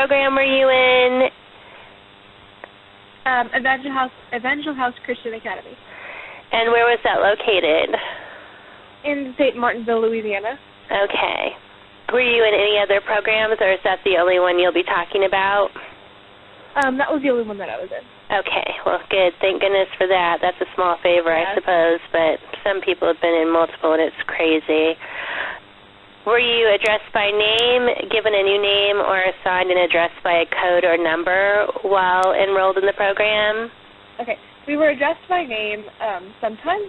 program were you in? Evangelhouse Christian Academy. And where was that located? In St. Martinville, Louisiana. Okay. Were you in any other programs, or is that the only one you'll be talking about? That was the only one that I was in. Okay, well, good. Thank goodness for that. That's a small favor, I suppose, but some people have been in multiple, and it's crazy. Were you addressed by name, given a new name, or assigned an address by a code or number while enrolled in the program? Okay, we were addressed by name sometimes.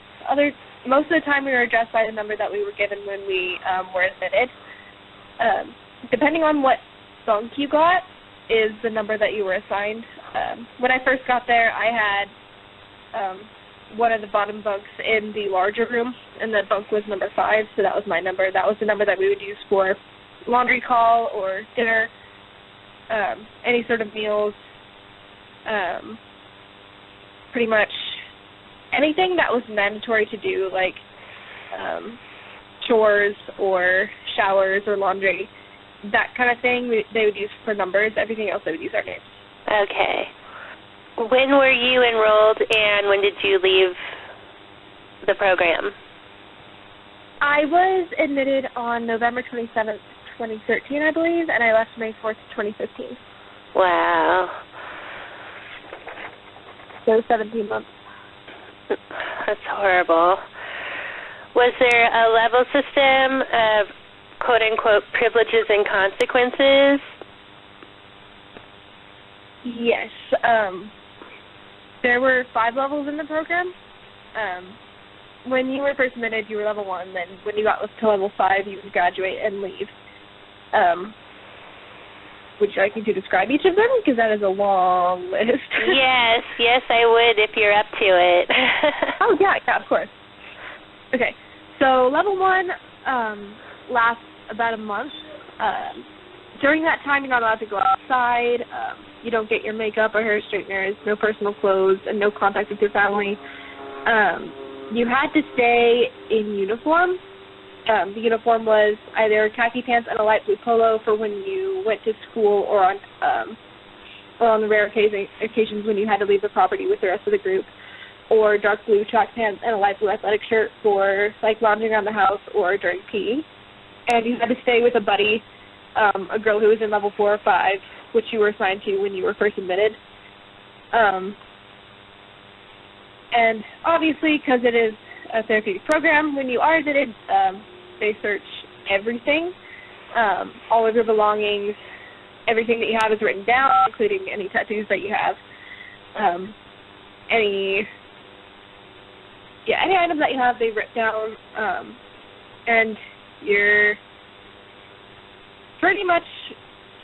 Most of the time we were addressed by the number that we were given when we were admitted. Depending on what bunk you got is the number that you were assigned. When I first got there, I had one of the bottom bunks in the larger room, and the bunk was number 5, so that was my number. That was the number that we would use for laundry call or dinner, any sort of meals, pretty much anything that was mandatory to do, like chores or showers or laundry, that kind of thing, they would use for numbers. Everything else, they would use our names. Okay. When were you enrolled, and when did you leave the program? I was admitted on November 27th, 2013, I believe, and I left May 4th, 2015. Wow. So 17 months. That's horrible. Was there a level system of quote-unquote privileges and consequences? Yes. There were 5 levels in the program. When you were first admitted, you were level 1. Then when you got to level 5, you would graduate and leave. Would you like me to describe each of them? Because that is a long list. Yes, I would if you're up to it. Oh, yeah, of course. Okay, so level 1 lasts about a month. During that time, you're not allowed to go outside. You don't get your makeup or hair straighteners, no personal clothes, and no contact with your family. You had to stay in uniform. The uniform was either khaki pants and a light blue polo for when you went to school, or on the rare occasions when you had to leave the property with the rest of the group, or dark blue track pants and a light blue athletic shirt for like lounging around the house or during PE. And you had to stay with a buddy, a girl who was in level 4 or 5, which you were assigned to when you were first admitted. And obviously, because it is a therapeutic program, when you are admitted, they search everything, all of your belongings, everything that you have is written down, including any tattoos that you have, any items that you have, they write down, and you're pretty much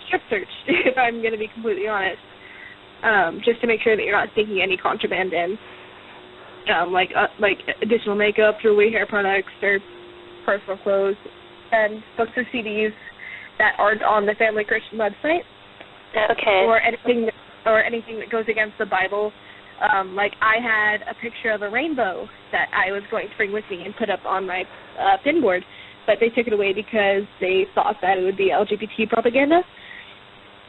strip searched, if I'm going to be completely honest, just to make sure that you're not sneaking any contraband in, like additional makeup, jewelry, hair products, or personal clothes, and books or CDs that aren't on the Family Christian website. Okay. Or anything that goes against the Bible. Like I had a picture of a rainbow that I was going to bring with me and put up on my pin board, but they took it away because they thought that it would be LGBT propaganda.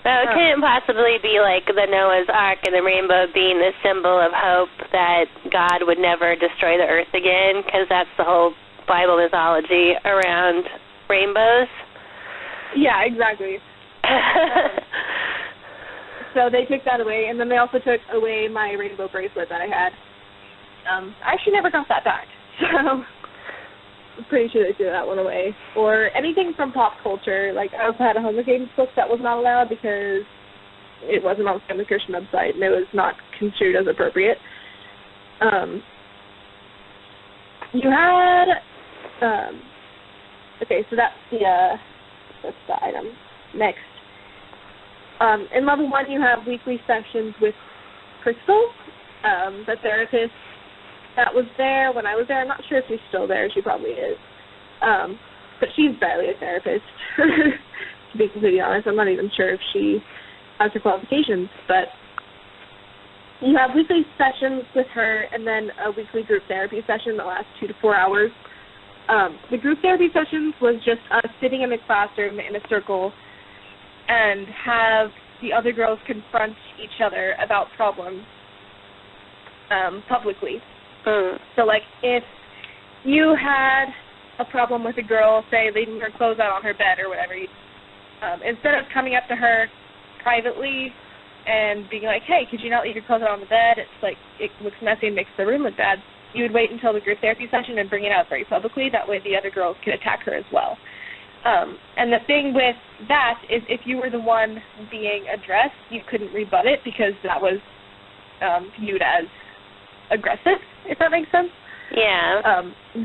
So it couldn't possibly be like the Noah's Ark and the rainbow being the symbol of hope that God would never destroy the earth again, because that's the whole Bible mythology around rainbows? Yeah, exactly. So they took that away, and then they also took away my rainbow bracelet that I had. I actually never got that back, so I'm pretty sure they threw that one away. Or anything from pop culture. Like, I also had a Hunger Games book that was not allowed because it wasn't on the Family Christian website, and it was not considered as appropriate. You had, okay, so that's the item. Next. In level 1, you have weekly sessions with Crystal, the therapist that was there when I was there. I'm not sure if she's still there. She probably is. But she's barely a therapist, to be completely honest. I'm not even sure if she has her qualifications. But you have weekly sessions with her and then a weekly group therapy session that lasts 2 to 4 hours. The group therapy sessions was just us sitting in the classroom in a circle and have the other girls confront each other about problems publicly. So, like, if you had a problem with a girl, say, leaving her clothes out on her bed or whatever, instead of coming up to her privately and being like, hey, could you not leave your clothes out on the bed? It's like, it looks messy and makes the room look bad. You would wait until the group therapy session and bring it out very publicly. That way the other girls could attack her as well. And the thing with that is if you were the one being addressed, you couldn't rebut it because that was viewed as aggressive, if that makes sense. Yeah.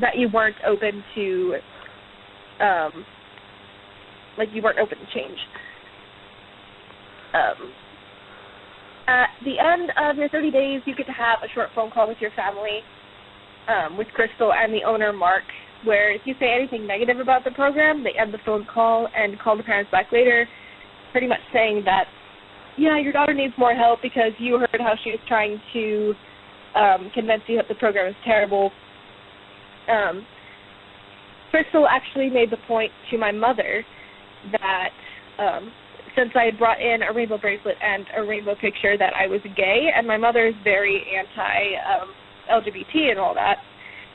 That you weren't open to, you weren't open to change. At the end of your 30 days, you get to have a short phone call with your family, with Crystal and the owner, Mark, where if you say anything negative about the program, they end the phone call and call the parents back later, pretty much saying that, yeah, your daughter needs more help because you heard how she was trying to convince you that the program is terrible. Crystal actually made the point to my mother that since I had brought in a rainbow bracelet and a rainbow picture that I was gay, and my mother is very anti-LGBT and all that,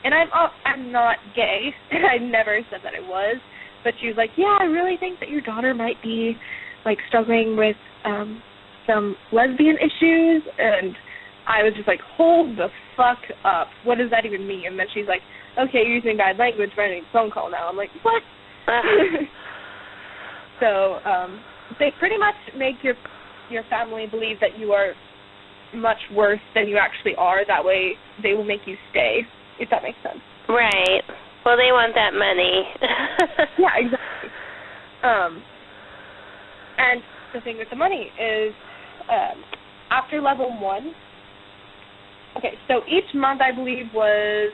and I'm not gay, I never said that I was, but she was like, yeah, I really think that your daughter might be, like, struggling with some lesbian issues, and I was just like, hold the fuck up, what does that even mean? And then she's like, okay, you're using bad language for any phone call now. I'm like, what? So, they pretty much make your family believe that you are much worse than you actually are. That way they will make you stay, if that makes sense. Right. Well, they want that money. Yeah, exactly. And the thing with the money is after level 1, okay, so each month I believe was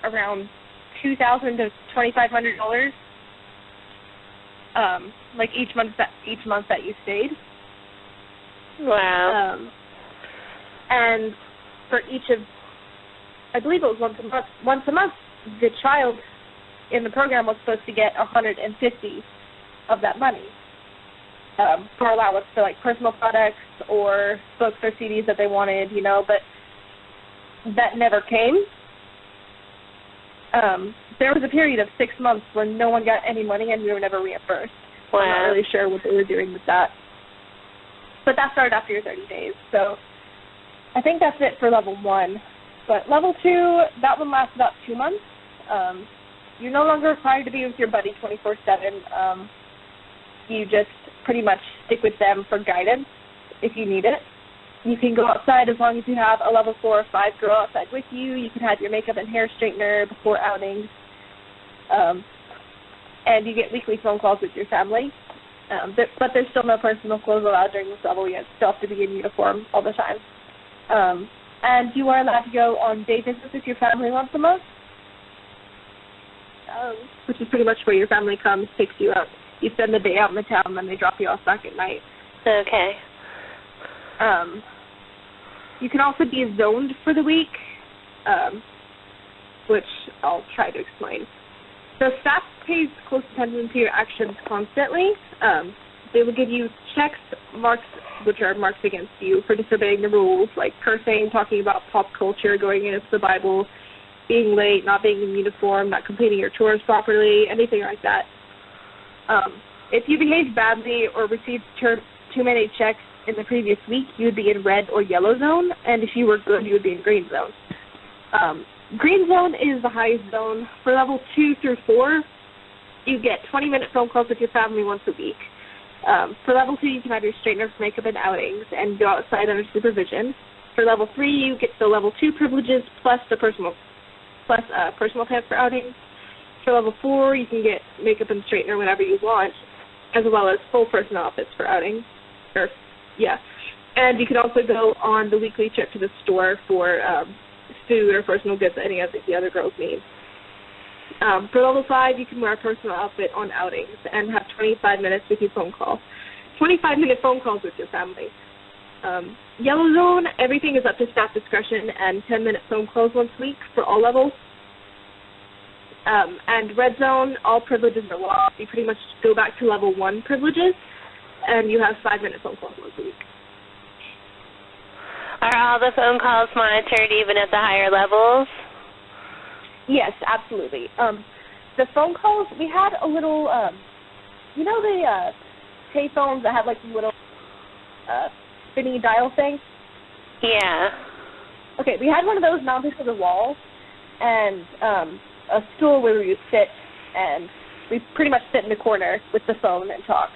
around $2,000 to $2,500. Like each month that you stayed. Wow. And for each of, I believe it was once a month, the child in the program was supposed to get 150 of that money for allowance for like personal products or books or CDs that they wanted, but that never came. There was a period of 6 months where no one got any money and we were never reimbursed. Wow. I'm not really sure what they were doing with that. But that started after your 30 days. So I think that's it for level 1. But level 2, that one lasts about 2 months. You're no longer required to be with your buddy 24/7. You just pretty much stick with them for guidance if you need it. You can go outside as long as you have a level 4 or 5 girl outside with you. You can have your makeup and hair straightener before outings. And you get weekly phone calls with your family. But there's still no personal clothes allowed during this level. You still have to be in uniform all the time. And you are allowed to go on day visits with your family once a month, which is pretty much where your family comes, picks you up. You spend the day out in the town, and then they drop you off back at night. Okay. You can also be zoned for the week, which I'll try to explain. The staff pays close attention to your actions constantly. They will give you checks, marks, which are marks against you for disobeying the rules, like cursing, talking about pop culture, going against the Bible, being late, not being in uniform, not completing your chores properly, anything like that. If you behaved badly or received too many checks in the previous week, you would be in red or yellow zone, and if you were good, you would be in green zone. Green zone is the highest zone. For level 2 through 4, you get 20-minute phone calls with your family once a week. For level 2, you can have your straightener for makeup and outings and go outside under supervision. For level 3, you get the level 2 privileges plus personal time for outings. For level 4, you can get makeup and straightener whenever you want, as well as full personal outfits for outings. And you can also go on the weekly trip to the store for food or personal goods that any of the other girls need. For level 5, you can wear a personal outfit on outings and have 25 minutes with your phone call. 25-minute phone calls with your family. Yellow zone, everything is up to staff discretion and 10-minute phone calls once a week for all levels. And red zone, all privileges are lost. You pretty much go back to level 1 privileges, and you have 5-minute phone calls once a week. Are all the phone calls monitored even at the higher levels? Yes, absolutely. The phone calls, we had a little, you know the payphones that had like little spinny dial thing? Yeah. Okay, we had one of those mounted to the wall, and a stool where we would sit, and we pretty much sit in the corner with the phone and talk.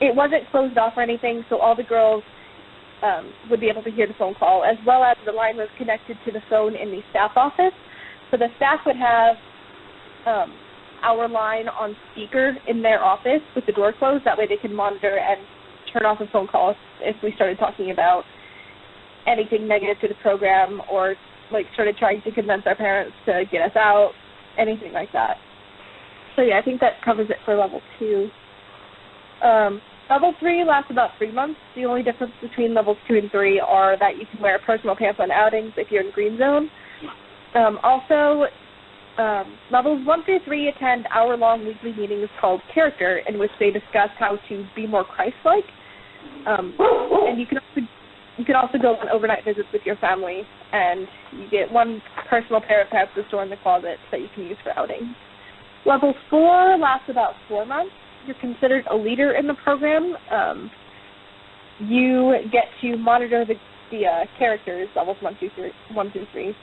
It wasn't closed off or anything, so all the girls would be able to hear the phone call, as well as the line was connected to the phone in the staff office. So the staff would have our line on speaker in their office with the door closed. That way they could monitor and turn off the phone calls if we started talking about anything negative to the program or like started trying to convince our parents to get us out, anything like that. So yeah, I think that covers it for level 2. Level 3 lasts about 3 months. The only difference between levels 2 and 3 are that you can wear personal pants on outings if you're in green zone. Levels 1 through 3 attend hour-long weekly meetings called Character, in which they discuss how to be more Christ-like. And you can also go on overnight visits with your family, and you get 1 personal pair of pants to store in the closet that you can use for outings. Level 4 lasts about 4 months. You're considered a leader in the program. You get to monitor the characters, levels 1 through 3,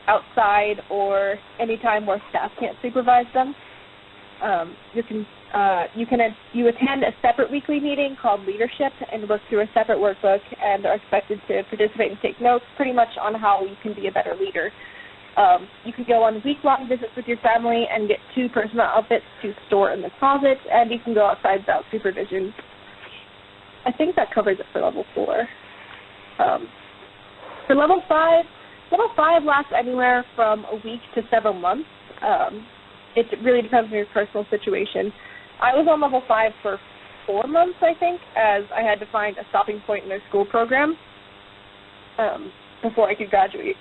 outside or anytime where staff can't supervise them. You attend a separate weekly meeting called Leadership and look through a separate workbook and are expected to participate and take notes pretty much on how you can be a better leader. You can go on week-long visits with your family and get 2 personal outfits to store in the closet, and you can go outside without supervision. I think that covers it for level 4. For level 5 lasts anywhere from a week to several months. It really depends on your personal situation. I was on level 5 for 4 months, I think, as I had to find a stopping point in their school program before I could graduate.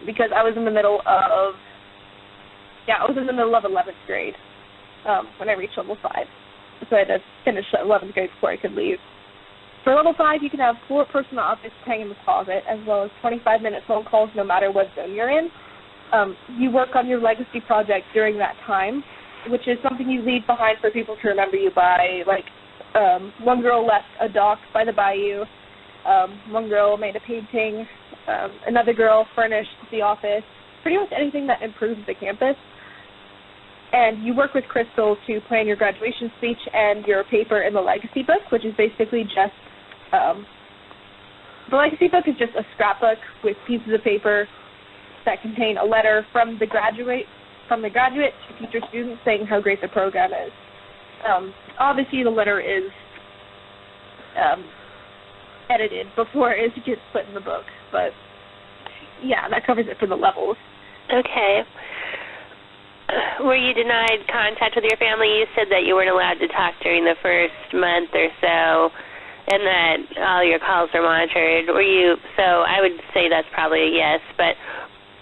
Because I was in the middle of 11th grade when I reached level 5. So I had to finish 11th grade before I could leave. For level 5, you can have 4 personal outfits hang in the closet, as well as 25-minute phone calls no matter what zone you're in. You work on your legacy project during that time, which is something you leave behind for people to remember you by. Like, one girl left a dock by the bayou. One girl made a painting. Another girl furnished the office. Pretty much anything that improves the campus. And you work with Crystal to plan your graduation speech and your paper in the legacy book, which is basically just the legacy book is just a scrapbook with pieces of paper that contain a letter from the graduate to future students saying how great the program is. Obviously, the letter is edited before it gets put in the book, but yeah, that covers it for the levels. Okay. Were you denied contact with your family? You said that you weren't allowed to talk during the first month or so, and that all your calls are monitored. So I would say that's probably a yes, but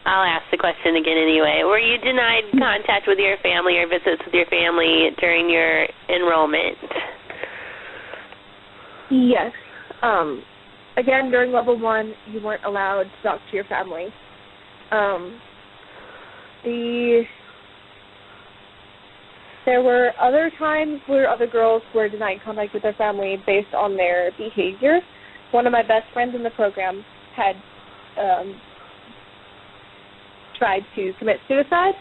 I'll ask the question again anyway. Were you denied contact with your family or visits with your family during your enrollment? Yes. Again, during level 1, you weren't allowed to talk to your family. There were other times where other girls were denied contact with their family based on their behavior. One of my best friends in the program had tried to commit suicide,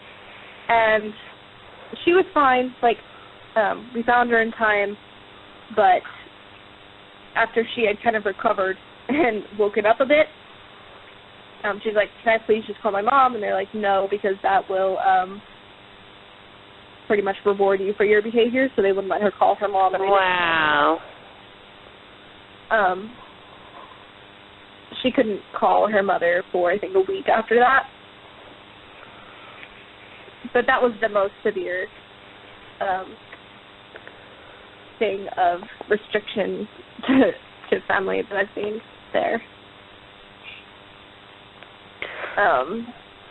and she was fine. Like, we found her in time, but after she had kind of recovered and woken up a bit, she's like, "Can I please just call my mom?" And they're like, "No, because that will pretty much reward you for your behavior," so they wouldn't let her call her mom. And wow. She couldn't call her mother for, I think, a week after that. But that was the most severe thing of restriction to family that I've seen there.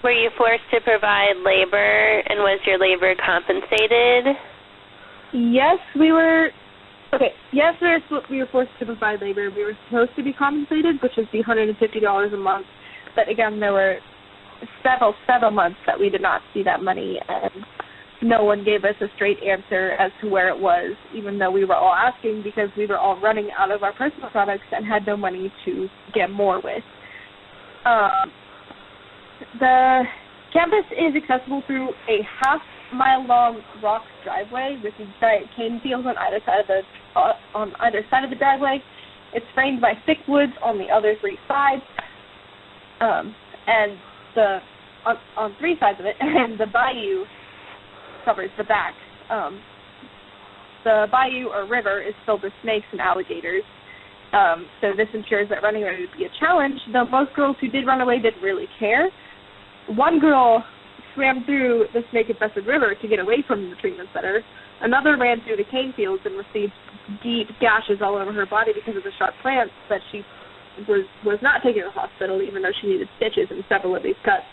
Were you forced to provide labor, and was your labor compensated? Yes, we were. Okay. Yes, we were forced to provide labor. We were supposed to be compensated, which is the $150 a month. But again, there were several months that we did not see that money, and no one gave us a straight answer as to where it was, even though we were all asking because we were all running out of our personal products and had no money to get more with. The campus is accessible through a half-mile-long rock driveway with giant cane fields on either side of the driveway. It's framed by thick woods on the other three sides, and on three sides of it, and the bayou covers the back. The bayou or river is filled with snakes and alligators. So this ensures that running away would be a challenge, though most girls who did run away didn't really care. One girl swam through the snake-infested river to get away from the treatment center. Another ran through the cane fields and received deep gashes all over her body because of the sharp plants, but she was not taken to the hospital, even though she needed stitches in several of these cuts.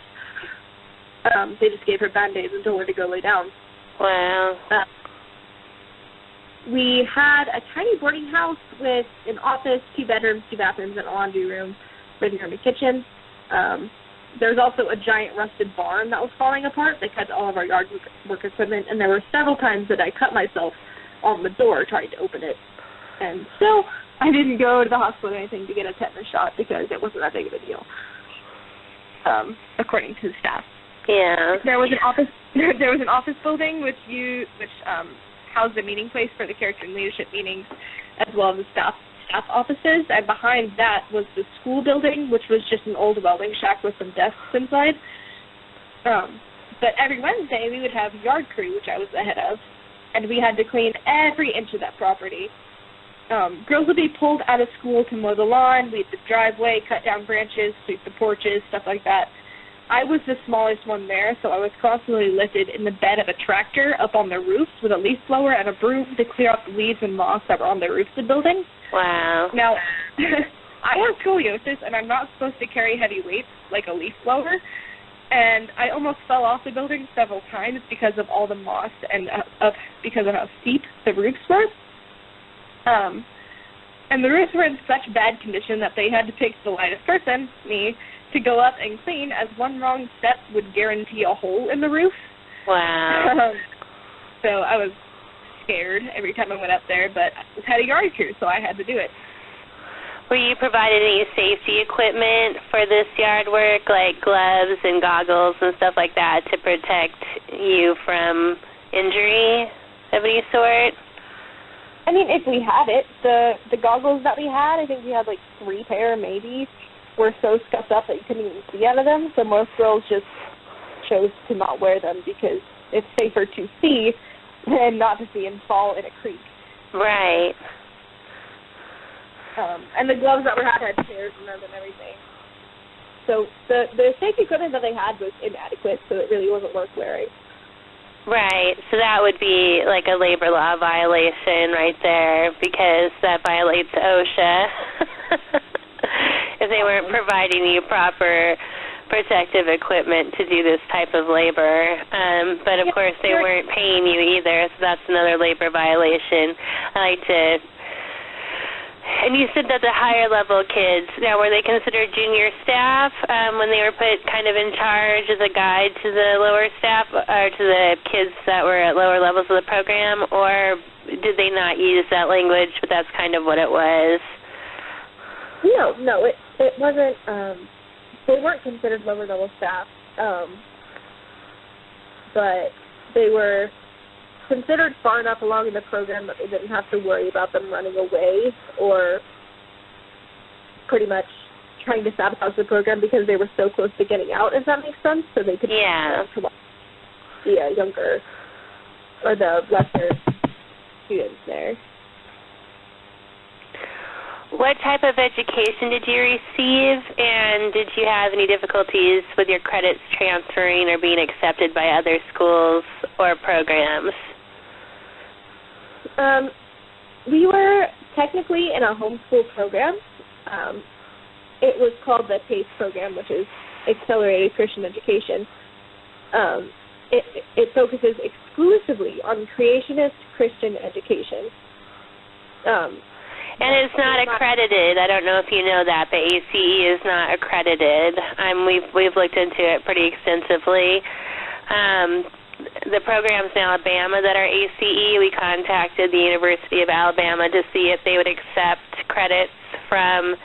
They just gave her Band-Aids and told her to go lay down. Wow. We had a tiny boarding house with an office, 2 bedrooms, 2 bathrooms, and a laundry room, living room, and kitchen. There was also a giant rusted barn that was falling apart that kept all of our yard work equipment, and there were several times that I cut myself on the door trying to open it. And still, I didn't go to the hospital or anything to get a tetanus shot because it wasn't that big of a deal, according to the staff. Yeah. There was an office building which housed a meeting place for the character and leadership meetings, as well as the staff offices, and behind that was the school building, which was just an old welding shack with some desks inside. But every Wednesday we would have yard crew, which I was the head of, and we had to clean every inch of that property. Girls would be pulled out of school to mow the lawn, weed the driveway, cut down branches, sweep the porches, stuff like that. I was the smallest one there, so I was constantly lifted in the bed of a tractor up on the roofs with a leaf blower and a broom to clear up the leaves and moss that were on the roofs of buildings. Wow. Now, I have scoliosis, and I'm not supposed to carry heavy weights like a leaf blower, and I almost fell off the building several times because of all the moss and because of how steep the roofs were. And the roofs were in such bad condition that they had to pick the lightest person, me, to go up and clean, as one wrong step would guarantee a hole in the roof. Wow. So I was scared every time I went up there, but I had a yard crew, so I had to do it. Were you provided any safety equipment for this yard work, like gloves and goggles and stuff like that, to protect you from injury of any sort? I mean, if we had it, the goggles that we had, I think we had like 3 pair maybe, were so scuffed up that you couldn't even see out of them, so most girls just chose to not wear them because it's safer to see than not to see and fall in a creek. Right. And the gloves that we had tears in them and everything. So the safety equipment that they had was inadequate, so it really wasn't worth wearing. Right. So that would be like a labor law violation right there, because that violates OSHA. If they weren't providing you proper protective equipment to do this type of labor. But of course they weren't paying you either, so that's another labor violation. And you said that the higher level kids, now were they considered junior staff when they were put kind of in charge as a guide to the lower staff, or to the kids that were at lower levels of the program, or did they not use that language, but that's kind of what it was? No, it wasn't, they weren't considered lower level staff, but they were considered far enough along in the program that they didn't have to worry about them running away or pretty much trying to sabotage the program because they were so close to getting out, if that makes sense, so they could the younger or the lesser students there. What type of education did you receive, and did you have any difficulties with your credits transferring or being accepted by other schools or programs? We were technically in a homeschool program. It was called the PACE program, which is accelerated Christian education. It focuses exclusively on creationist Christian education. And it's not accredited. I don't know if you know that, but ACE is not accredited. We've looked into it pretty extensively. The programs in Alabama that are ACE, we contacted the University of Alabama to see if they would accept credits from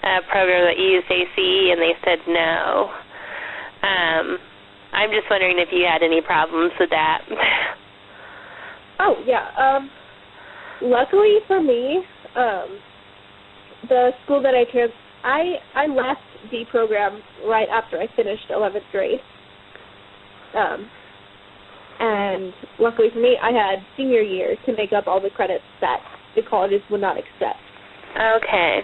a program that used ACE, and they said no. I'm just wondering if you had any problems with that. Oh, yeah. Luckily for me, the school that I left the program right after I finished 11th grade. And luckily for me, I had senior year to make up all the credits that the colleges would not accept. Okay.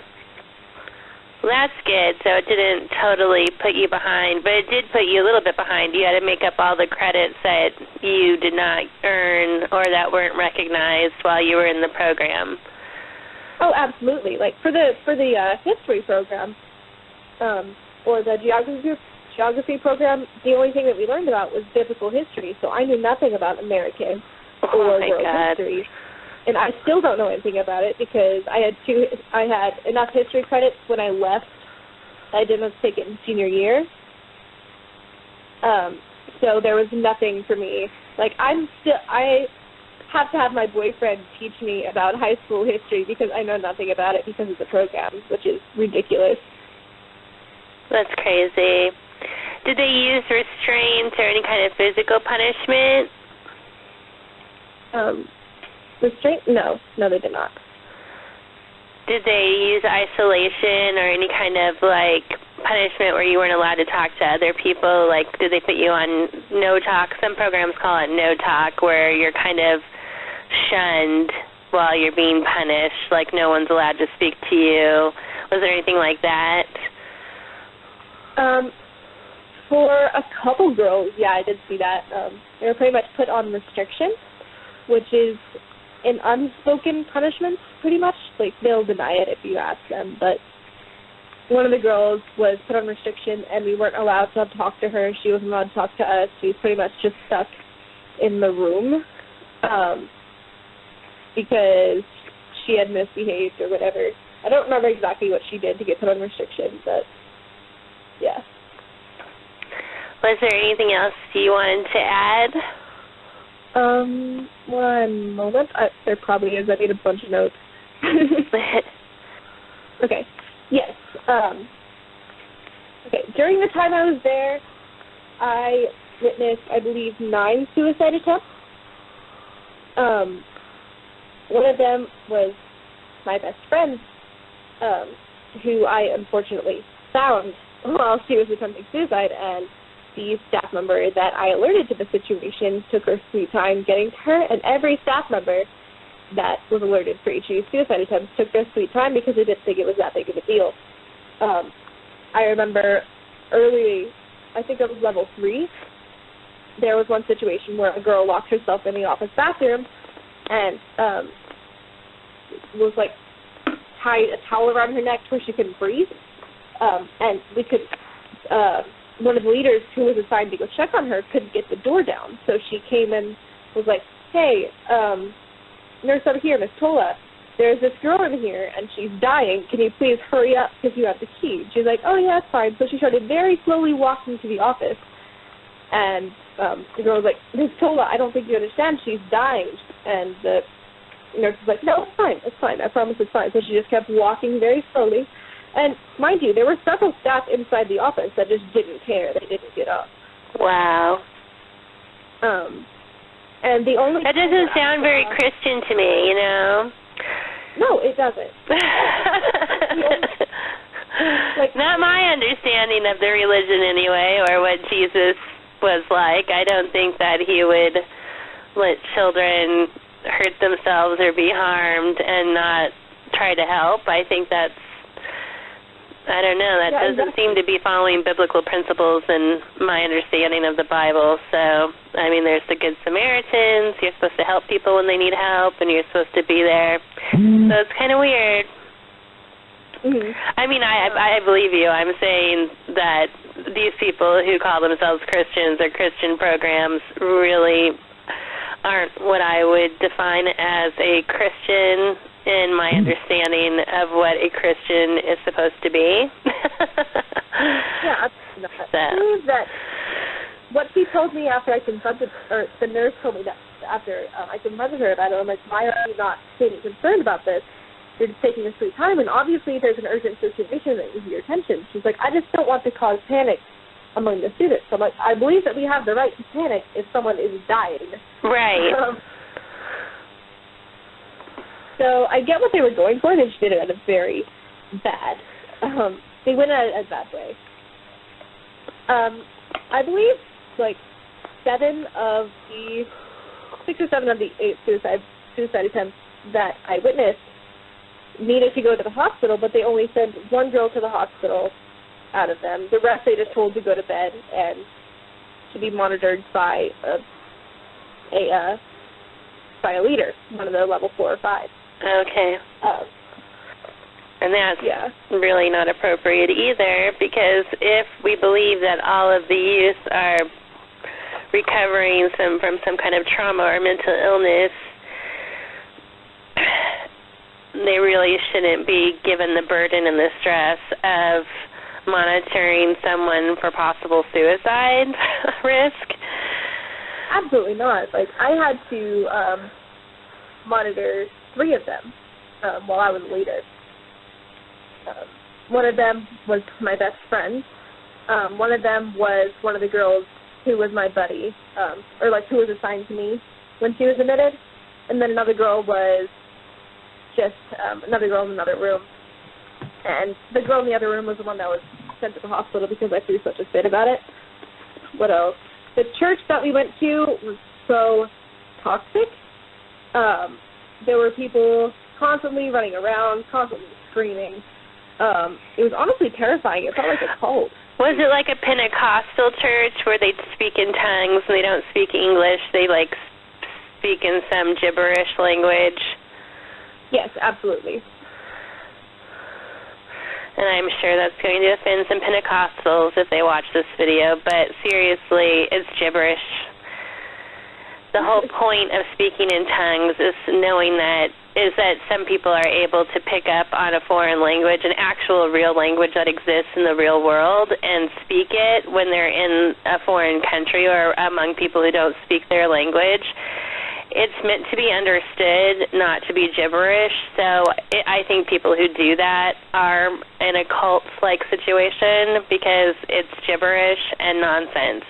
Well, that's good. So it didn't totally put you behind, but it did put you a little bit behind. You had to make up all the credits that you did not earn or that weren't recognized while you were in the program. Oh, absolutely. Like for the history program, or the geography program, the only thing that we learned about was biblical history. So I knew nothing about American or world history. And I still don't know anything about it because I had enough history credits when I left. I didn't take it in senior year. So there was nothing for me. Like I have to have my boyfriend teach me about high school history because I know nothing about it because of the programs, which is ridiculous. That's crazy. Did they use restraints or any kind of physical punishment? Restraint? No, they did not. Did they use isolation or any kind of, like, punishment where you weren't allowed to talk to other people? Like, did they put you on no talk? Some programs call it no talk, where you're kind of shunned while you're being punished, like no one's allowed to speak to you. Was there anything like that? For a couple girls, yeah, I did see that. They were pretty much put on restriction, which is an unspoken punishment, pretty much. Like, they'll deny it if you ask them, but one of the girls was put on restriction, and we weren't allowed to talk to her. She wasn't allowed to talk to us. She was pretty much just stuck in the room because she had misbehaved or whatever. I don't remember exactly what she did to get put on restriction, but yeah. Was there anything else you wanted to add? One moment. There probably is. I made a bunch of notes. Okay. Yes. Okay. During the time I was there, I witnessed, I believe, 9 suicide attempts. One of them was my best friend, who I unfortunately found while she was attempting suicide, and the staff member that I alerted to the situation took her sweet time getting to her, and every staff member that was alerted for each of these suicide attempts took their sweet time because they didn't think it was that big of a deal. I remember early, I think it was level 3, there was one situation where a girl locked herself in the office bathroom and was like tied a towel around her neck to where she couldn't breathe. And we could, one of the leaders who was assigned to go check on her couldn't get the door down. So she came and was like, hey, nurse over here, Miss Tola, there's this girl in here and she's dying. Can you please hurry up because you have the key? She's like, oh, yeah, that's fine. So she started very slowly walking to the office. And the girl was like, Miss Tola, I don't think you understand. She's dying. And the nurse was like, no, it's fine. I promise it's fine. So she just kept walking very slowly. And mind you, there were several staff inside the office that just didn't care. They didn't get up. Wow. And the only that doesn't sound very Christian to me, you know. No, it doesn't. Not my understanding of the religion anyway, or what Jesus was like. I don't think that he would let children hurt themselves or be harmed and not try to help. I think that's, I don't know, that doesn't seem to be following biblical principles in my understanding of the Bible. So, I mean, there's the Good Samaritans. You're supposed to help people when they need help, and you're supposed to be there. So it's kind of weird. Mm-hmm. I mean, I believe you. I'm saying that these people who call themselves Christians or Christian programs really aren't what I would define as a Christian in my understanding of what a Christian is supposed to be. Yeah, I believe that what she told me after I confronted, or the nurse told me that after I confronted her about it, I'm like, why are you not getting concerned about this? You're just taking a sweet time, and obviously there's an urgent situation that needs your attention. She's like, I just don't want to cause panic among the students. So I'm like, I believe that we have the right to panic if someone is dying. Right. So I get what they were going for. They just did it in a very bad. They went at it in a bad way. I believe like 6 or 7 of the 8 suicide attempts that I witnessed needed to go to the hospital, but they only sent one girl to the hospital out of them. The rest they just told to go to bed and to be monitored by a leader, one of the level 4 or 5. Okay. And that's really not appropriate either, because if we believe that all of the youth are recovering from some kind of trauma or mental illness, they really shouldn't be given the burden and the stress of monitoring someone for possible suicide risk. Absolutely not. Like, I had to monitor 3 of them while I was a leader. One of them was my best friend. One of them was one of the girls who was my buddy, or like who was assigned to me when she was admitted. And then another girl was just another girl in another room. And the girl in the other room was the one that was sent to the hospital because I threw such a fit about it. What else? The church that we went to was so toxic. There were people constantly running around, constantly screaming. It was honestly terrifying. It felt like a cult. Was it like a Pentecostal church where they speak in tongues and they don't speak English? They, like, speak in some gibberish language? Yes, absolutely. And I'm sure that's going to offend some Pentecostals if they watch this video, but seriously, it's gibberish. The whole point of speaking in tongues is knowing that some people are able to pick up on a foreign language, an actual real language that exists in the real world, and speak it when they're in a foreign country or among people who don't speak their language. It's meant to be understood, not to be gibberish. So I think people who do that are in a cult-like situation because it's gibberish and nonsense.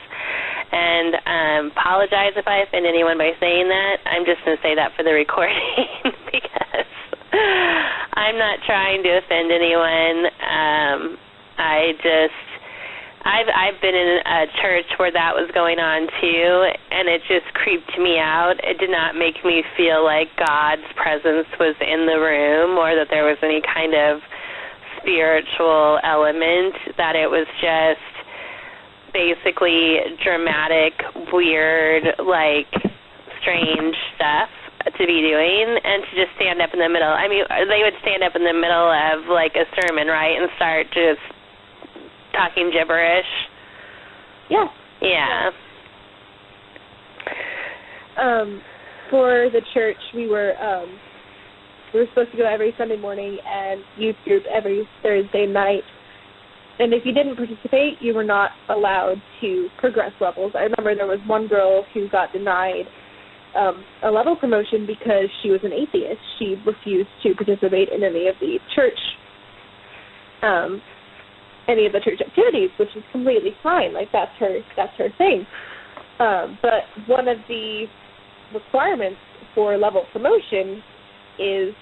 And apologize if I offend anyone by saying that. I'm just going to say that for the recording because I'm not trying to offend anyone. I've been in a church where that was going on too, and it just creeped me out. It did not make me feel like God's presence was in the room or that there was any kind of spiritual element, that it was just basically dramatic, weird, like strange stuff to be doing, and to just stand up in the middle. I mean, they would stand up in the middle of like a sermon, right, and start just talking gibberish. Yeah. Yeah. For the church, we were supposed to go every Sunday morning and youth group every Thursday night. And if you didn't participate, you were not allowed to progress levels. I remember there was one girl who got denied a level promotion because she was an atheist. She refused to participate in any of the church activities, which is completely fine. Like, that's her thing. But one of the requirements for level promotion is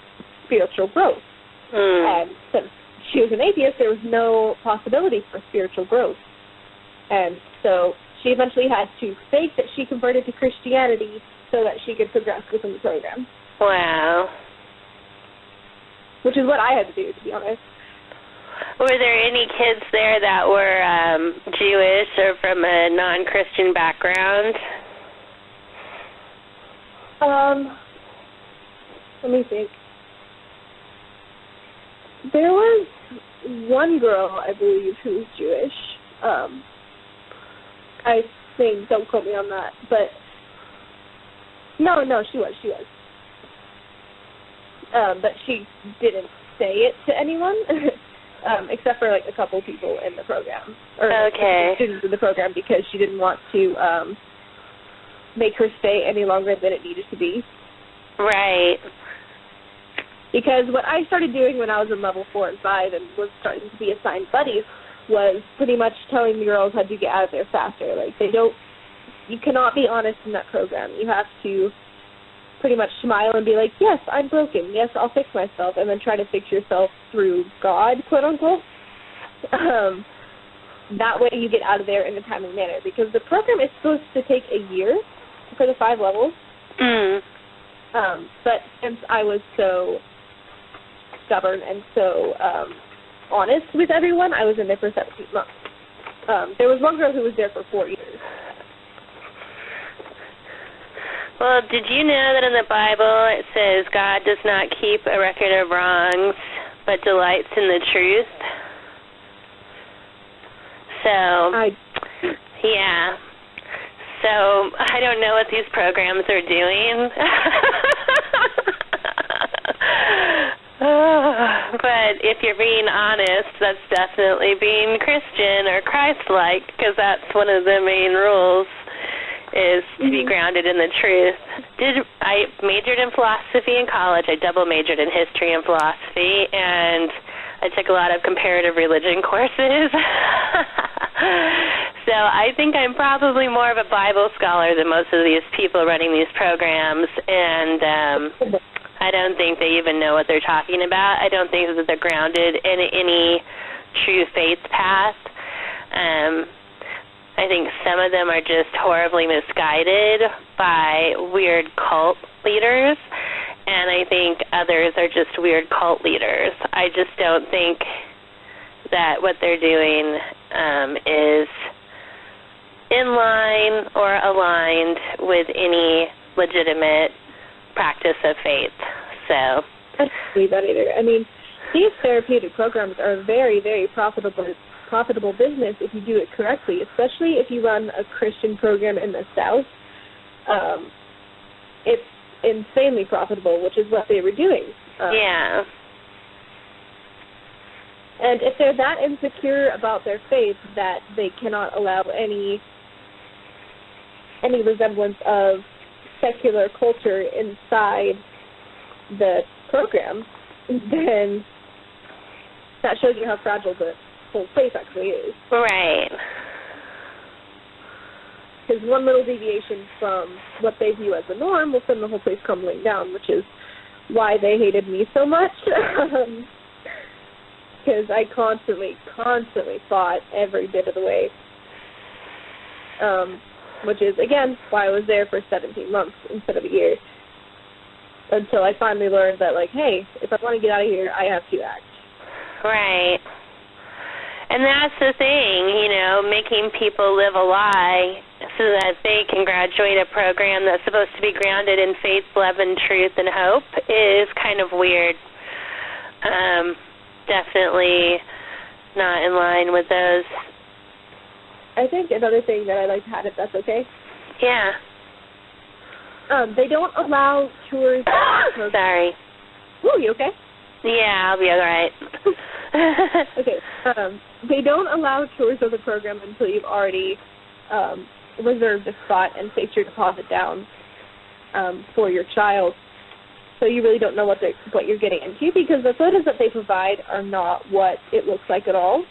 spiritual growth. And since she was an atheist, there was no possibility for spiritual growth. And so she eventually had to fake that she converted to Christianity so that she could progress within the program. Wow. Which is what I had to do, to be honest. Were there any kids there that were Jewish or from a non-Christian background? Let me think. There was one girl, I believe, who was Jewish. I think, don't quote me on that, but no, she was. But she didn't say it to anyone, except for like a couple people in the program, or okay. students in the program, because she didn't want to make her stay any longer than it needed to be. Right. Because what I started doing when I was in level 4 and 5 and was starting to be assigned buddies was pretty much telling the girls how to get out of there faster. Like, you cannot be honest in that program. You have to pretty much smile and be like, yes, I'm broken. Yes, I'll fix myself. And then try to fix yourself through God, quote unquote. That way you get out of there in a timely manner. Because the program is supposed to take a year for the 5 levels. But since I was so stubborn and so honest with everyone, I was in there for 17 months. There was one girl who was there for 4 years. Well, did you know that in the Bible it says God does not keep a record of wrongs, but delights in the truth? So, yeah. So, I don't know what these programs are doing. But if you're being honest, that's definitely being Christian or Christ-like, because that's one of the main rules, is to be grounded in the truth. I majored in philosophy in college. I double majored in history and philosophy, and I took a lot of comparative religion courses. So I think I'm probably more of a Bible scholar than most of these people running these programs, and I don't think they even know what they're talking about. I don't think that they're grounded in any true faith path. I think some of them are just horribly misguided by weird cult leaders, and I think others are just weird cult leaders. I just don't think that what they're doing is in line or aligned with any legitimate practice of faith. So I don't believe that either. I mean, these therapeutic programs are very, very profitable business if you do it correctly, especially if you run a Christian program in the South. It's insanely profitable, which is what they were doing. Yeah. And if they're that insecure about their faith that they cannot allow any resemblance of secular culture inside the program, then that shows you how fragile the whole faith actually is. Right. Because one little deviation from what they view as the norm will send the whole place crumbling down, which is why they hated me so much. Because I constantly fought every bit of the way. Which is, again, why I was there for 17 months instead of a year. Until I finally learned that, like, hey, if I want to get out of here, I have to act. Right. And that's the thing, you know, making people live a lie so that they can graduate a program that's supposed to be grounded in faith, love, and truth and hope is kind of weird. Definitely not in line with those. I think another thing that I'd like to add, if that's okay. Yeah. They don't allow tours. Sorry. Ooh, you okay? Yeah, I'll be all right. Okay. They don't allow tours of the program until you've already reserved a spot and placed your deposit down for your child. So you really don't know what you're getting into, because the photos that they provide are not what it looks like at all.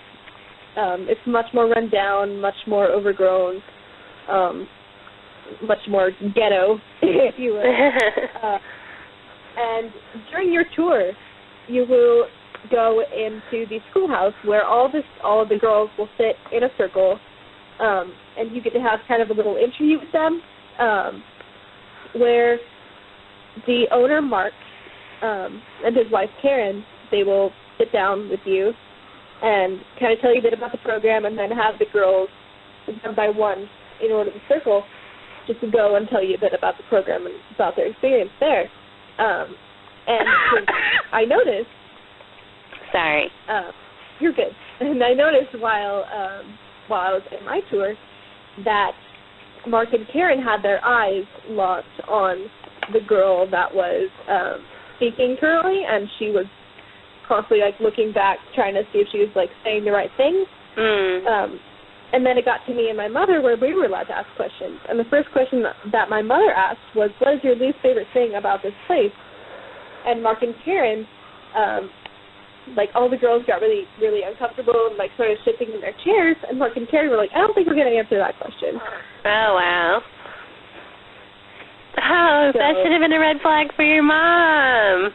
It's much more run down, much more overgrown, much more ghetto, if you will. And during your tour, you will go into the schoolhouse where all of the girls will sit in a circle, and you get to have kind of a little interview with them, where the owner, Mark, and his wife, Karen, they will sit down with you and kind of tell you a bit about the program, and then have the girls, one by one, in order to circle, just to go and tell you a bit about the program and about their experience there. And I noticed Sorry. You're good. And I noticed while I was in my tour that Mark and Karen had their eyes locked on the girl that was speaking currently, and she was constantly like looking back, trying to see if she was like saying the right things. And then it got to me and my mother where we were allowed to ask questions. And the first question that my mother asked was, "What is your least favorite thing about this place?" And Mark and Karen, like all the girls got really, really uncomfortable and like started shifting in their chairs. And Mark and Karen were like, "I don't think we're going to answer that question." Oh, wow. Oh, so, that should have been a red flag for your mom.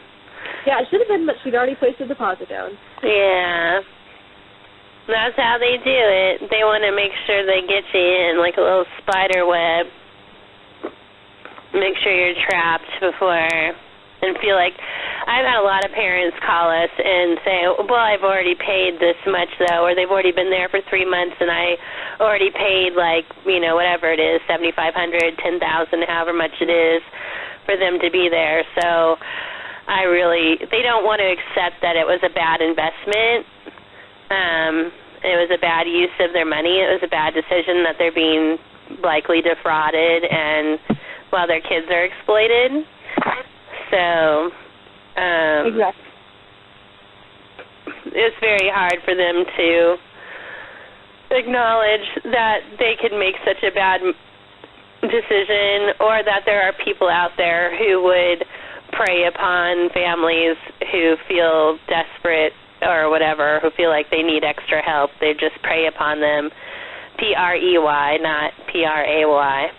Yeah, it should have been, but she'd already placed a deposit down. Yeah. That's how they do it. They want to make sure they get you in like a little spider web. Make sure you're trapped before, and feel like, I've had a lot of parents call us and say, well, I've already paid this much though, or they've already been there for 3 months and I already paid like, whatever it is, $7,500, $10,000, however much it is for them to be there. So they don't want to accept that it was a bad investment. It was a bad use of their money. It was a bad decision that they're being likely defrauded and while their kids are exploited. So exactly. It's very hard for them to acknowledge that they could make such a bad decision, or that there are people out there who would prey upon families who feel desperate or whatever, who feel like they need extra help. They just prey upon them. P-R-E-Y, not P-R-A-Y.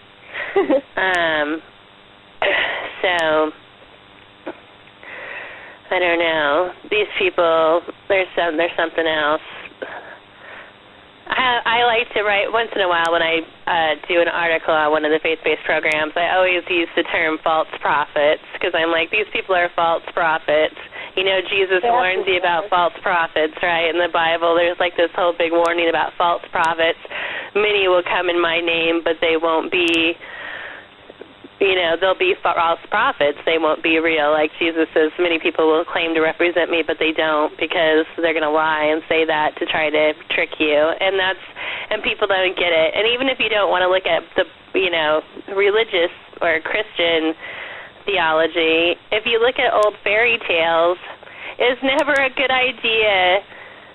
So, I don't know. These people, there's something else. I like to write, once in a while when I do an article on one of the faith-based programs, I always use the term false prophets, because I'm like, these people are false prophets. Jesus warns you about false prophets, right? In the Bible, there's like this whole big warning about false prophets. Many will come in my name, but they won't be, they'll be false prophets. They won't be real. Like Jesus says, many people will claim to represent me, but they don't, because they're going to lie and say that to try to trick you. And people don't get it. And even if you don't want to look at the, religious or Christian theology, if you look at old fairy tales, it's never a good idea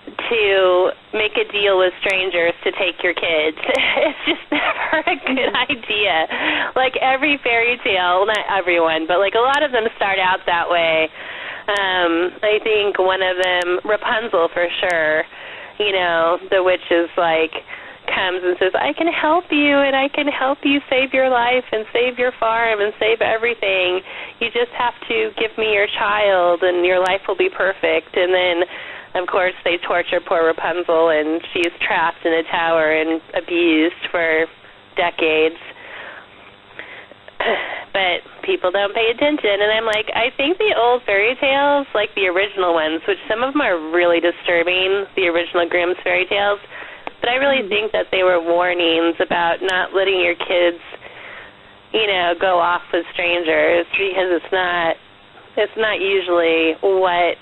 to make a deal with strangers to take your kids. It's just never a good idea. Like every fairy tale, not everyone, but like a lot of them start out that way. I think one of them, Rapunzel for sure, the witch is like, comes and says, I can help you, and I can help you save your life and save your farm and save everything. You just have to give me your child and your life will be perfect. And then, of course, they torture poor Rapunzel, and she's trapped in a tower and abused for decades. But people don't pay attention, and I'm like, I think the old fairy tales, like the original ones, which some of them are really disturbing, the original Grimm's fairy tales, but I really think that they were warnings about not letting your kids, go off with strangers, because it's not usually what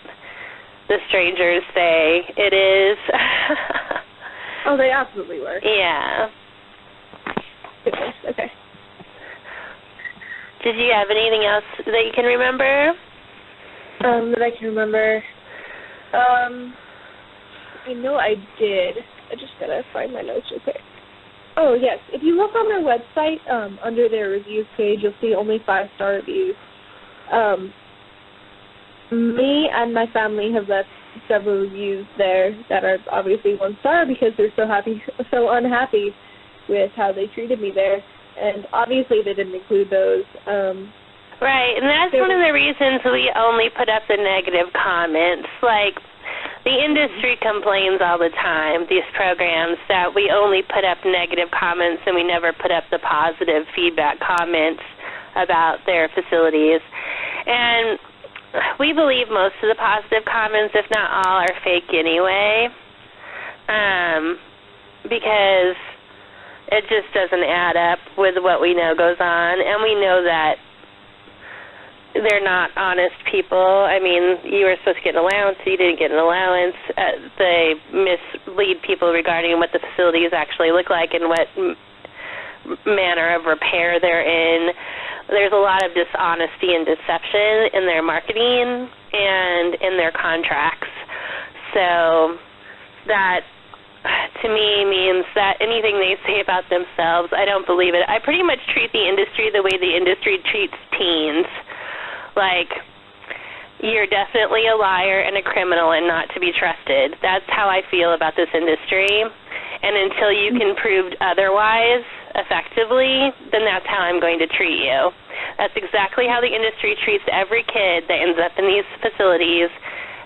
the strangers say it is. Oh, they absolutely were. Yeah. Goodness, okay. Did you have anything else that you can remember? That I can remember. I know I did. I just gotta find my notes real quick. Oh, yes. If you look on their website, under their reviews page, you'll see only 5-star reviews. Me and my family have left several reviews there that are obviously 1-star because they're so unhappy with how they treated me there. And obviously they didn't include those. Right, and that's one of the reasons we only put up the negative comments. Like, the industry complains all the time, these programs, that we only put up negative comments and we never put up the positive feedback comments about their facilities. And we believe most of the positive comments, if not all, are fake anyway, because it just doesn't add up with what we know goes on. And we know that they're not honest people. I mean, you were supposed to get an allowance, you didn't get an allowance. They mislead people regarding what the facilities actually look like and what manner of repair they're in. There's a lot of dishonesty and deception in their marketing and in their contracts. So that, to me, means that anything they say about themselves, I don't believe it. I pretty much treat the industry the way the industry treats teens. Like, you're definitely a liar and a criminal and not to be trusted. That's how I feel about this industry. And until you can prove otherwise effectively, then that's how I'm going to treat you. That's exactly how the industry treats every kid that ends up in these facilities,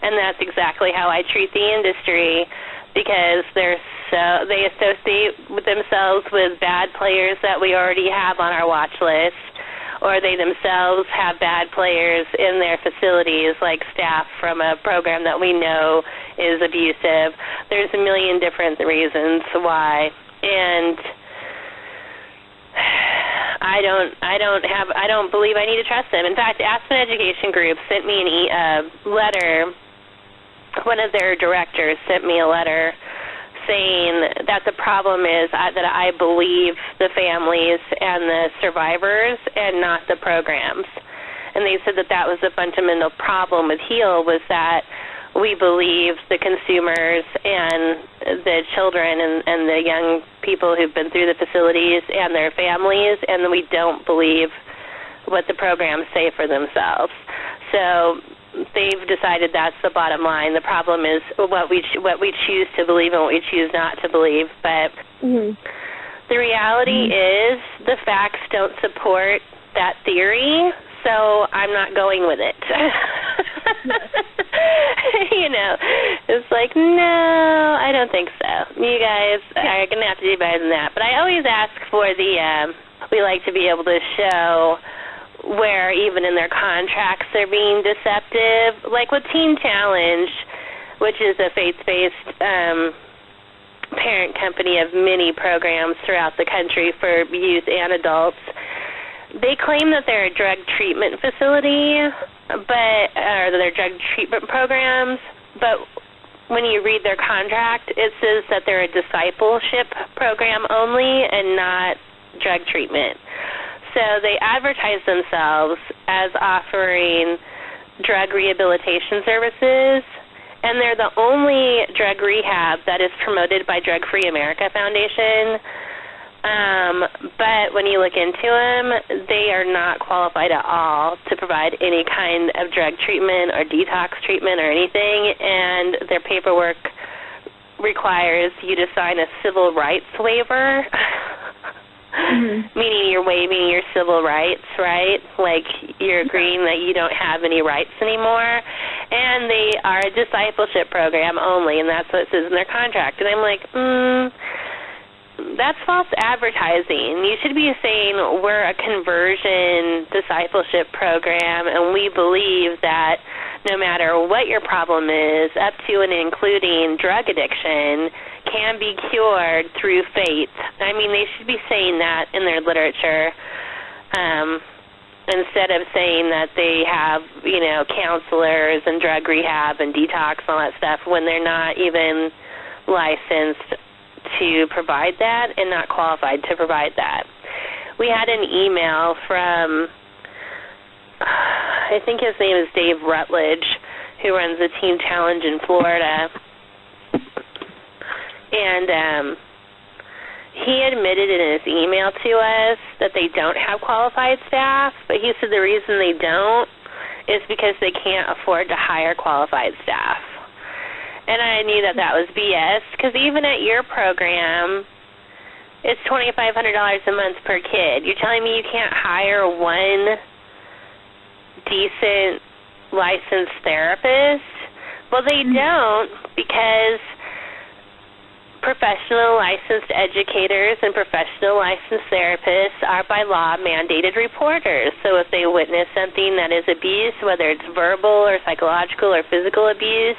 and that's exactly how I treat the industry, because they associate with themselves with bad players that we already have on our watch list, or they themselves have bad players in their facilities, like staff from a program that we know is abusive. There's a million different reasons why, and I don't believe I need to trust them. In fact, Aspen Education Group sent me a letter. One of their directors sent me a letter saying that the problem is that I believe the families and the survivors and not the programs. And they said that that was the fundamental problem with HEAL, was that we believe the consumers and the children and the young people who've been through the facilities and their families, and we don't believe what the programs say for themselves. So they've decided that's the bottom line. The problem is what we choose to believe and what we choose not to believe. But the reality is the facts don't support that theory, so I'm not going with it. You know, it's like, no, I don't think so. You guys are going to have to do better than that. But I always ask for we like to be able to show where even in their contracts they're being deceptive. Like with Teen Challenge, which is a faith-based parent company of many programs throughout the country for youth and adults, they claim that they're a drug treatment facility, or their drug treatment programs, but when you read their contract, it says that they're a discipleship program only and not drug treatment. So they advertise themselves as offering drug rehabilitation services, and they're the only drug rehab that is promoted by Drug Free America Foundation. But when you look into them, they are not qualified at all to provide any kind of drug treatment or detox treatment or anything, and their paperwork requires you to sign a civil rights waiver, meaning you're waiving your civil rights, right? Like you're agreeing that you don't have any rights anymore, and they are a discipleship program only, and that's what it says in their contract. And I'm like, that's false advertising. You should be saying we're a conversion discipleship program, and we believe that no matter what your problem is, up to and including drug addiction, can be cured through faith. I mean, they should be saying that in their literature instead of saying that they have, counselors and drug rehab and detox and all that stuff when they're not even licensed to provide that and not qualified to provide that. We had an email from, I think his name is Dave Rutledge, who runs the Teen Challenge in Florida, and he admitted in his email to us that they don't have qualified staff, but he said the reason they don't is because they can't afford to hire qualified staff. And I knew that was BS, because even at your program, it's $2,500 a month per kid. You're telling me you can't hire one decent licensed therapist? Well, they don't, because professional licensed educators and professional licensed therapists are by law mandated reporters. So if they witness something that is abuse, whether it's verbal or psychological or physical abuse,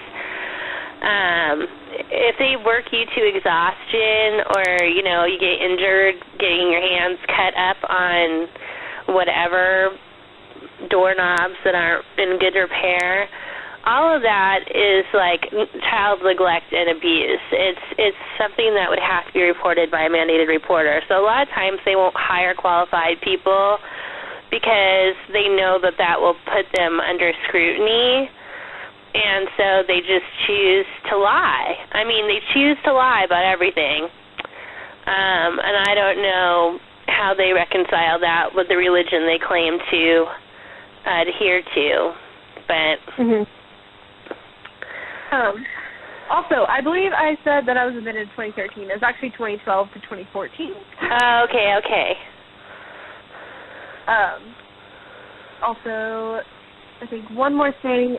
if they work you to exhaustion, or, you get injured getting your hands cut up on whatever doorknobs that aren't in good repair. All of that is like child neglect and abuse. It's something that would have to be reported by a mandated reporter. So a lot of times they won't hire qualified people because they know that will put them under scrutiny, and so they just choose to lie. I mean, they choose to lie about everything, and I don't know how they reconcile that with the religion they claim to adhere to, but... Also, I believe I said that I was admitted in 2013. It was actually 2012 to 2014. Oh, okay. Also, I think one more thing.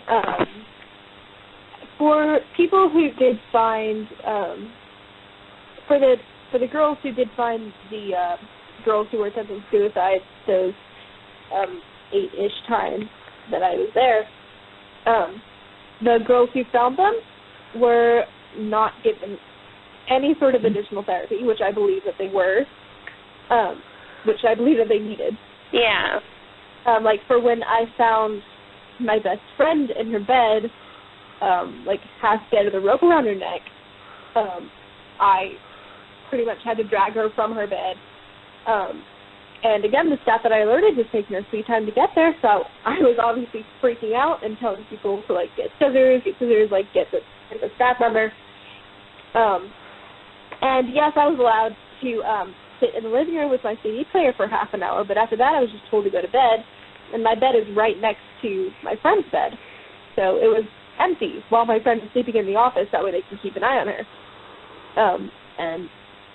For people who did find, for the girls who did find the girls who were attempting suicide, those 8-ish times that I was there, the girls who found them were not given any sort of additional therapy, which I believe that they were, which I believe that they needed. Yeah. Like for when I found my best friend in her bed, like half dead with a rope around her neck, I pretty much had to drag her from her bed. And again, the staff that I alerted was taking her sweet time to get there, so I was obviously freaking out and telling people to, like, get scissors, like, get the staff member. And, yes, I was allowed to sit in the living room with my CD player for half an hour, but after that I was just told to go to bed, and my bed is right next to my friend's bed. So it was empty while my friend was sleeping in the office, that way they can keep an eye on her. And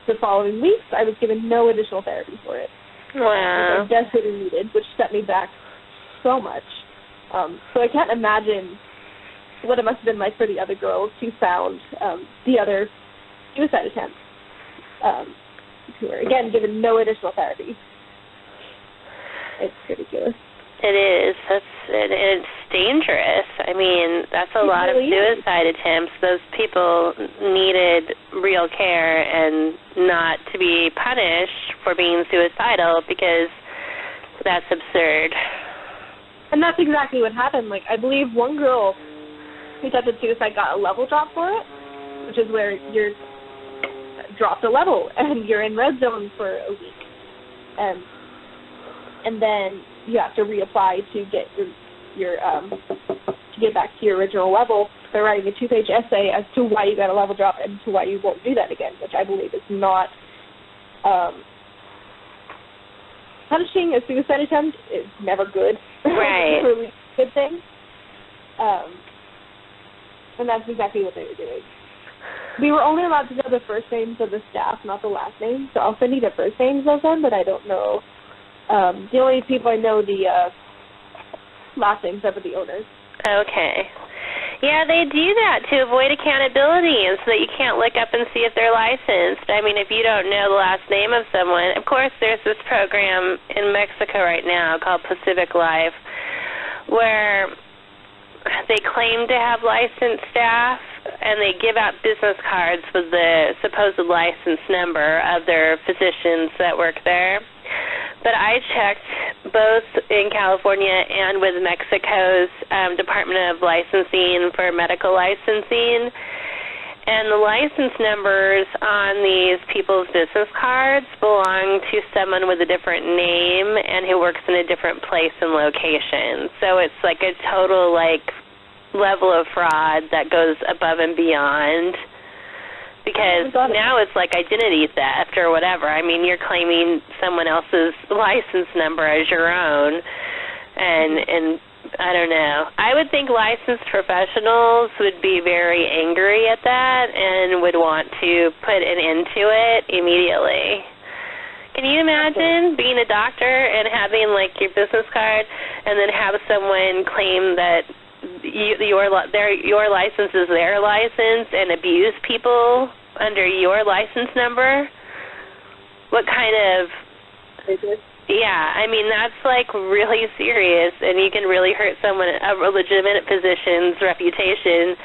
the following weeks, I was given no additional therapy for it. Wow. Which I desperately needed, which set me back so much. So I can't imagine what it must have been like for the other girls who found the other suicide attempts, who were, again, given no additional therapy. It's ridiculous. It is. It's dangerous. I mean, that's a lot of suicide attempts. Those people needed real care and not to be punished for being suicidal, because that's absurd. And that's exactly what happened. Like, I believe one girl who attempted suicide got a level drop for it, which is where you're dropped a level and you're in red zone for a week. And then you have to reapply to get your to get back to your original level by writing a 2-page essay as to why you got a level drop and to why you won't do that again, which I believe is not punishing a suicide attempt is never good. Right. It's a really good thing. And that's exactly what they were doing. We were only allowed to know the first names of the staff, not the last names. So I'll send you the first names of them, but I don't know. The only people I know the last names of are the owners. Okay. Yeah, they do that to avoid accountability, and so that you can't look up and see if they're licensed. I mean, if you don't know the last name of someone, of course there's this program in Mexico right now called Pacific Life, where they claim to have licensed staff, and they give out business cards with the supposed license number of their physicians that work there. But I checked both in California and with Mexico's Department of Licensing for medical licensing, and the license numbers on these people's business cards belong to someone with a different name and who works in a different place and location. So it's like a total level of fraud that goes above and beyond. Because now it's like identity theft or whatever. I mean, you're claiming someone else's license number as your own, and I don't know. I would think licensed professionals would be very angry at that and would want to put an end to it immediately. Can you imagine being a doctor and having your business card and then have someone claim that your license is their license and abuse people under your license number? What kind of... Yeah, I mean, that's really serious, and you can really hurt someone, a legitimate physician's reputation,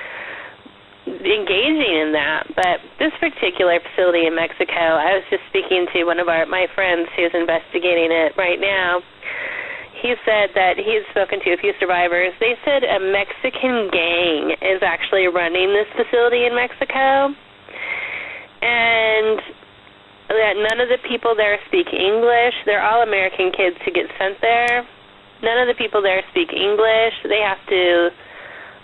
engaging in that. But this particular facility in Mexico, I was just speaking to one of my friends who's investigating it right now. he said that he had spoken to a few survivors. They said a Mexican gang is actually running this facility in Mexico, and that none of the people there speak English. They're all American kids who get sent there. None of the people there speak English. They have to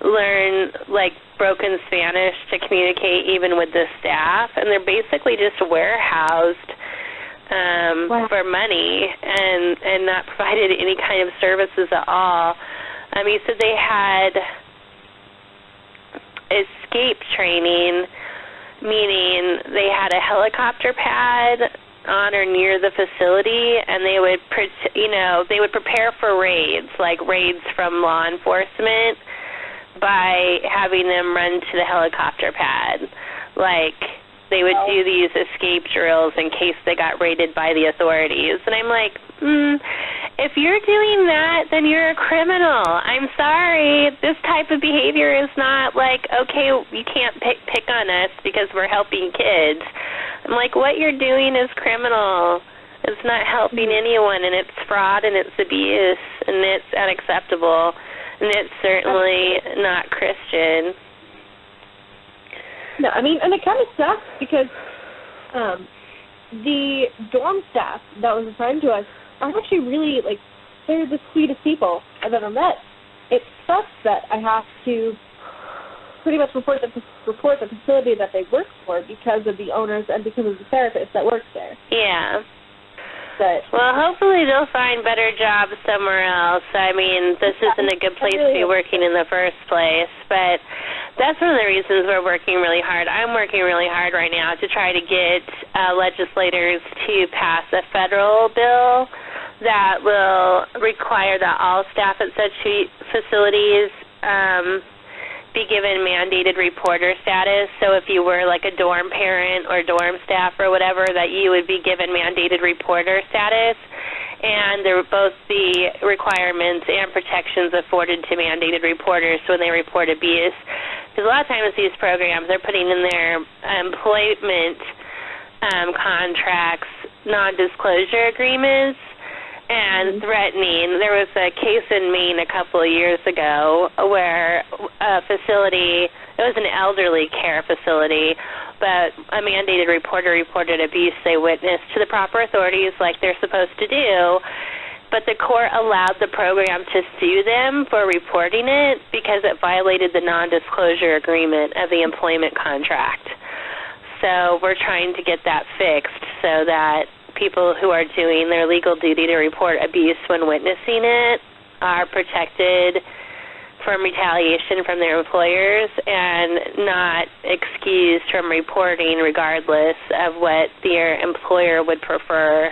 learn, like, broken Spanish to communicate even with the staff, and they're basically just warehoused for money and not provided any kind of services at all. He said they had escape training, meaning they had a helicopter pad on or near the facility, and they would, they would prepare for raids, like raids from law enforcement, by having them run to the helicopter pad. Like, they would do these escape drills in case they got raided by the authorities. And I'm like, if you're doing that, then you're a criminal. I'm sorry. This type of behavior is not like, okay, you can't pick on us because we're helping kids. I'm like, what you're doing is criminal. It's not helping anyone, and it's fraud, and it's abuse, and it's unacceptable, and it's certainly not Christian. No, and it kind of sucks because the dorm staff that was assigned to us are actually really, like, they're the sweetest people I've ever met. It sucks that I have to pretty much report the facility that they work for because of the owners and because of the therapists that work there. Yeah. But, well, hopefully they'll find better jobs somewhere else. This isn't a good place to be working in the first place, but that's one of the reasons we're working really hard. I'm working really hard right now to try to get legislators to pass a federal bill that will require that all staff at such facilities be given mandated reporter status. So if you were like a dorm parent or dorm staff or whatever, that you would be given mandated reporter status. And there would both be requirements and protections afforded to mandated reporters when they report abuse. Because a lot of times these programs are putting in their employment contracts non-disclosure agreements and threatening. There was a case in Maine a couple of years ago where a facility, it was an elderly care facility, but a mandated reporter reported abuse they witnessed to the proper authorities like they're supposed to do, but the court allowed the program to sue them for reporting it because it violated the non-disclosure agreement of the employment contract. So we're trying to get that fixed so that people who are doing their legal duty to report abuse when witnessing it are protected from retaliation from their employers and not excused from reporting regardless of what their employer would prefer.